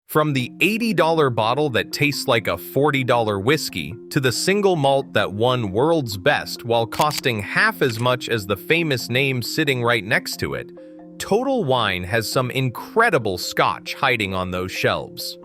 From the $80 bottle that tastes like a $40 whiskey to the single malt that won world's best while costing half as much as the famous name sitting right next to it, Total Wine has some incredible Scotch hiding on those shelves.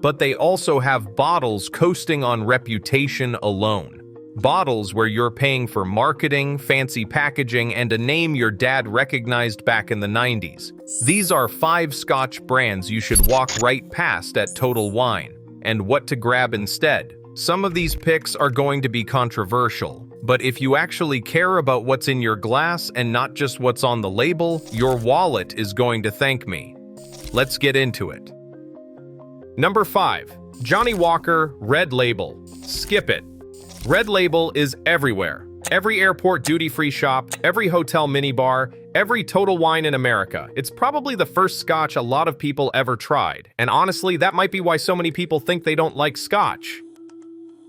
But they also have bottles coasting on reputation alone. Bottles where you're paying for marketing, fancy packaging, and a name your dad recognized back in the 90s. These are 5 Scotch brands you should walk right past at Total Wine. And what to grab instead. Some of these picks are going to be controversial, but if you actually care about what's in your glass and not just what's on the label, your wallet is going to thank me. Let's get into it. Number 5. Johnnie Walker Red Label. Skip it. Red Label is everywhere. Every airport duty-free shop, every hotel minibar, every Total Wine in America. It's probably the first Scotch a lot of people ever tried. And honestly, that might be why so many people think they don't like Scotch.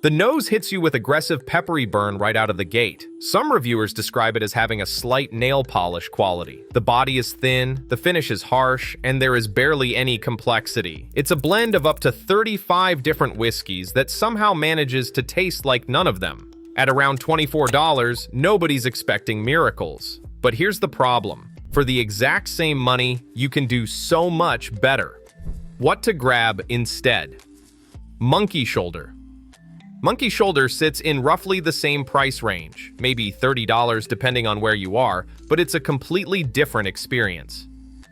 The nose hits you with aggressive peppery burn right out of the gate. Some reviewers describe it as having a slight nail polish quality. The body is thin, the finish is harsh, and there is barely any complexity. It's a blend of up to 35 different whiskeys that somehow manages to taste like none of them. At around $24, nobody's expecting miracles. But here's the problem. For the exact same money, you can do so much better. What to grab instead? Monkey Shoulder. Monkey Shoulder sits in roughly the same price range, maybe $30 depending on where you are, but it's a completely different experience.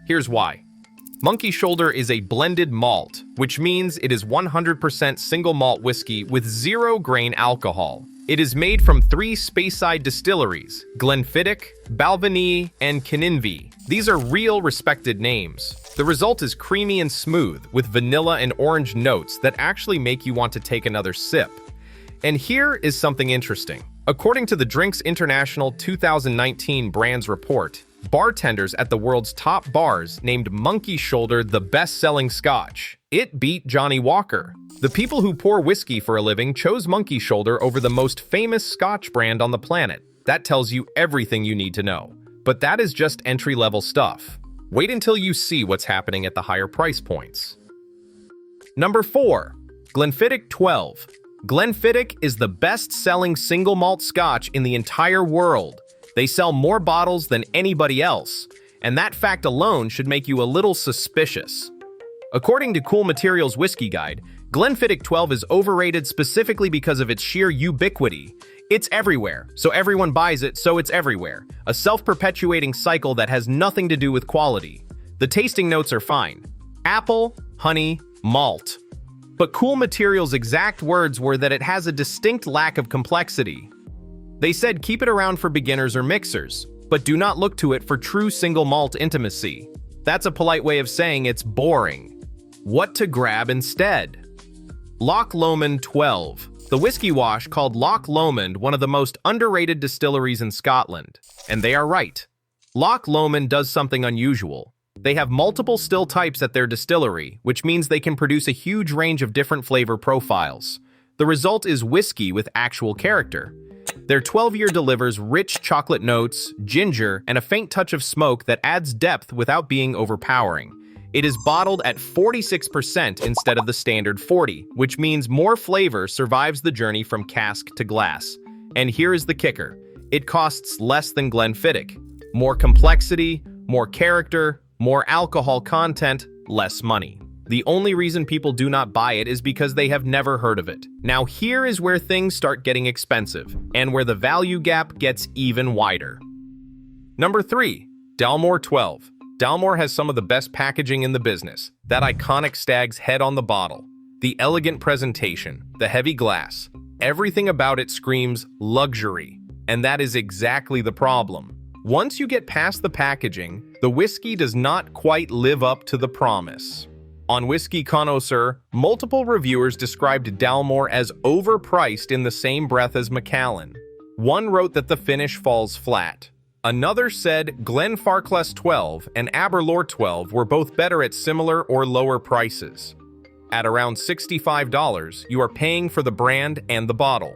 Here's why. Monkey Shoulder is a blended malt, which means it is 100% single malt whiskey with 0 grain alcohol. It is made from 3 Speyside distilleries, Glenfiddich, Balvenie, and Glenlivet. These are real respected names. The result is creamy and smooth, with vanilla and orange notes that actually make you want to take another sip. And here is something interesting. According to the Drinks International 2019 Brands Report, bartenders at the world's top bars named Monkey Shoulder the best-selling Scotch. It beat Johnnie Walker. The people who pour whiskey for a living chose Monkey Shoulder over the most famous Scotch brand on the planet. That tells you everything you need to know. But that is just entry-level stuff. Wait until you see what's happening at the higher price points. Number 4. Glenfiddich 12. Glenfiddich is the best-selling single malt Scotch in the entire world. They sell more bottles than anybody else, and that fact alone should make you a little suspicious. According to Cool Materials Whiskey Guide, Glenfiddich 12 is overrated specifically because of its sheer ubiquity. It's everywhere, so everyone buys it, so it's everywhere. A self-perpetuating cycle that has nothing to do with quality. The tasting notes are fine. Apple, honey, malt. But Cool Materials' exact words were that it has a distinct lack of complexity. They said keep it around for beginners or mixers, but do not look to it for true single malt intimacy. That's a polite way of saying it's boring. What to grab instead? Loch Lomond 12. The whiskey wash called Loch Lomond one of the most underrated distilleries in Scotland. And they are right. Loch Lomond does something unusual. They have multiple still types at their distillery, which means they can produce a huge range of different flavor profiles. The result is whiskey with actual character. Their 12-year delivers rich chocolate notes, ginger, and a faint touch of smoke that adds depth without being overpowering. It is bottled at 46% instead of the standard 40%, which means more flavor survives the journey from cask to glass. And here is the kicker. It costs less than Glenfiddich. More complexity, more character, more alcohol content, less money. The only reason people do not buy it is because they have never heard of it. Now here is where things start getting expensive, and where the value gap gets even wider. Number 3. Dalmore 12. Dalmore has some of the best packaging in the business. That iconic stag's head on the bottle, the elegant presentation, the heavy glass. Everything about it screams luxury, and that is exactly the problem. Once you get past the packaging, the whiskey does not quite live up to the promise. On Whiskey Connoisseur, multiple reviewers described Dalmore as overpriced in the same breath as Macallan. One wrote that the finish falls flat. Another said Glenfarclas 12 and Aberlour 12 were both better at similar or lower prices. At around $65, you are paying for the brand and the bottle.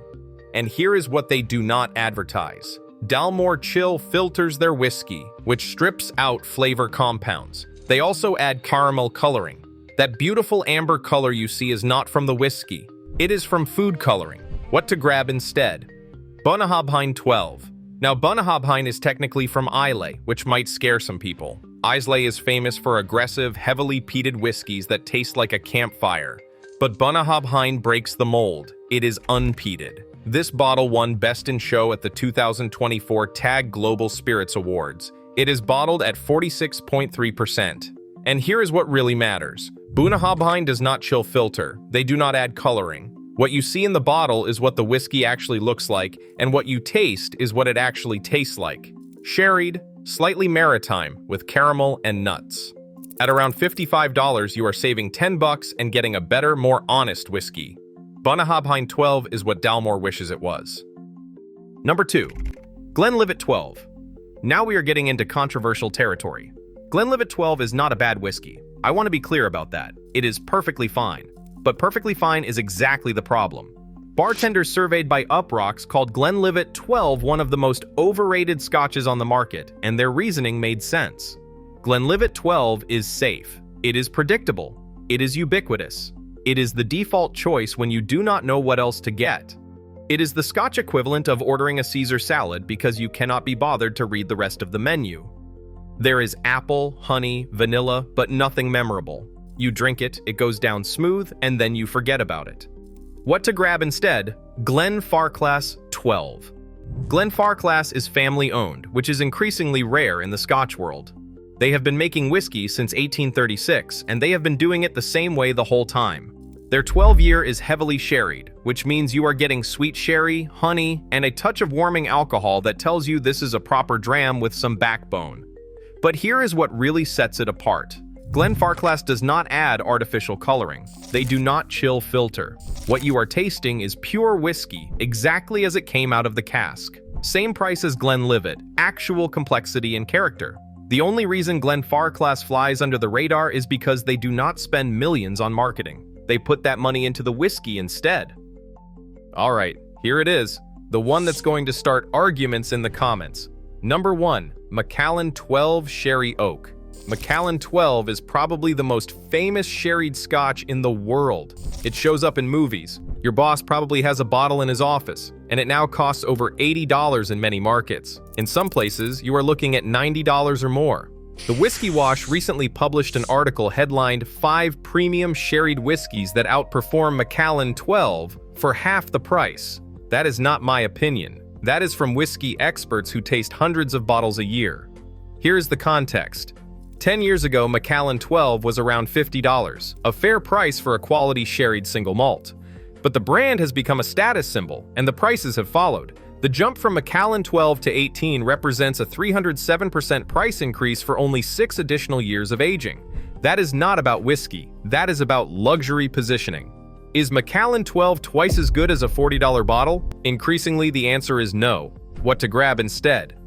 And here is what they do not advertise. Dalmore Chill filters their whiskey, which strips out flavor compounds. They also add caramel coloring. That beautiful amber color you see is not from the whiskey. It is from food coloring. What to grab instead? Bunnahabhain 12. Now, Bunnahabhain is technically from Islay, which might scare some people. Islay is famous for aggressive, heavily peated whiskeys that taste like a campfire. But Bunnahabhain breaks the mold. It is unpeated. This bottle won Best in Show at the 2024 TAG Global Spirits Awards. It is bottled at 46.3%. And here is what really matters. Bunnahabhain does not chill filter. They do not add coloring. What you see in the bottle is what the whiskey actually looks like, and what you taste is what it actually tastes like. Sherried, slightly maritime, with caramel and nuts. At around $55, you are saving $10 and getting a better, more honest whiskey. Bunnahabhain 12 is what Dalmore wishes it was. Number 2. Glenlivet 12. Now we are getting into controversial territory. Glenlivet 12 is not a bad whiskey. I want to be clear about that. It is perfectly fine. But perfectly fine is exactly the problem. Bartenders surveyed by Uprocks called Glenlivet 12 one of the most overrated scotches on the market, and their reasoning made sense. Glenlivet 12 is safe. It is predictable. It is ubiquitous. It is the default choice when you do not know what else to get. It is the Scotch equivalent of ordering a Caesar salad because you cannot be bothered to read the rest of the menu. There is apple, honey, vanilla, but nothing memorable. You drink it, it goes down smooth, and then you forget about it. What to grab instead? Glenfarclas 12. Glenfarclas is family-owned, which is increasingly rare in the Scotch world. They have been making whiskey since 1836, and they have been doing it the same way the whole time. Their 12-year is heavily sherried, which means you are getting sweet sherry, honey, and a touch of warming alcohol that tells you this is a proper dram with some backbone. But here is what really sets it apart. Glenfarclas does not add artificial coloring. They do not chill filter. What you are tasting is pure whiskey, exactly as it came out of the cask. Same price as Glenlivet, actual complexity and character. The only reason Glenfarclas flies under the radar is because they do not spend millions on marketing. They put that money into the whiskey instead. Alright, here it is. The one that's going to start arguments in the comments. Number 1. Macallan 12 Sherry Oak. Macallan 12 is probably the most famous sherried scotch in the world. It shows up in movies. Your boss probably has a bottle in his office, and it now costs over $80 in many markets. In some places, you are looking at $90 or more. The Whiskey Wash recently published an article headlined 5 premium sherried whiskeys that outperform Macallan 12 for half the price. That is not my opinion. That is from whiskey experts who taste hundreds of bottles a year. Here is the context. 10 years ago, Macallan 12 was around $50, a fair price for a quality sherried single malt. But the brand has become a status symbol, and the prices have followed. The jump from Macallan 12 to 18 represents a 307% price increase for only 6 additional years of aging. That is not about whiskey, that is about luxury positioning. Is Macallan 12 twice as good as a $40 bottle? Increasingly, the answer is no. What to grab instead?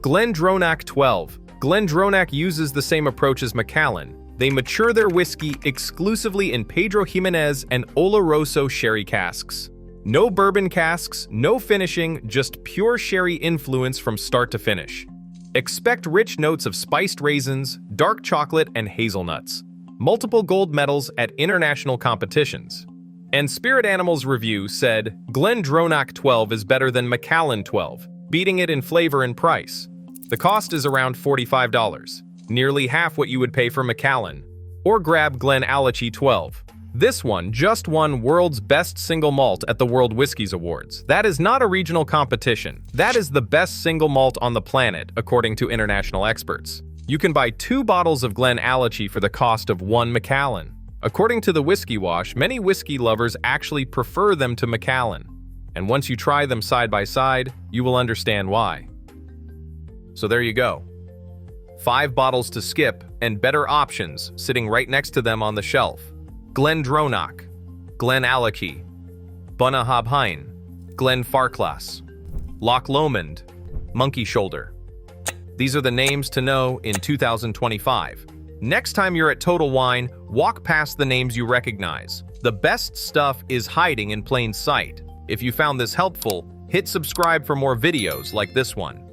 Glendronach 12. Glendronach uses the same approach as Macallan. They mature their whiskey exclusively in Pedro Jimenez and Oloroso sherry casks. No bourbon casks, no finishing, just pure sherry influence from start to finish. Expect rich notes of spiced raisins, dark chocolate, and hazelnuts. Multiple gold medals at international competitions. And Spirit Animals Review said, Glendronach 12 is better than Macallan 12, beating it in flavor and price. The cost is around $45, nearly half what you would pay for Macallan. Or grab Glenallachie 12. This one just won World's Best Single Malt at the World Whiskies Awards. That is not a regional competition. That is the best single malt on the planet, according to international experts. You can buy 2 bottles of Glenallachie for the cost of 1 Macallan. According to the Whiskey Wash, many whiskey lovers actually prefer them to Macallan. And once you try them side by side, you will understand why. So there you go. 5 bottles to skip and better options sitting right next to them on the shelf. Glendronach, Glenallachie, Bunnahabhain, Glenfarclas, Loch Lomond, Monkey Shoulder. These are the names to know in 2025. Next time you're at Total Wine, walk past the names you recognize. The best stuff is hiding in plain sight. If you found this helpful, hit subscribe for more videos like this one.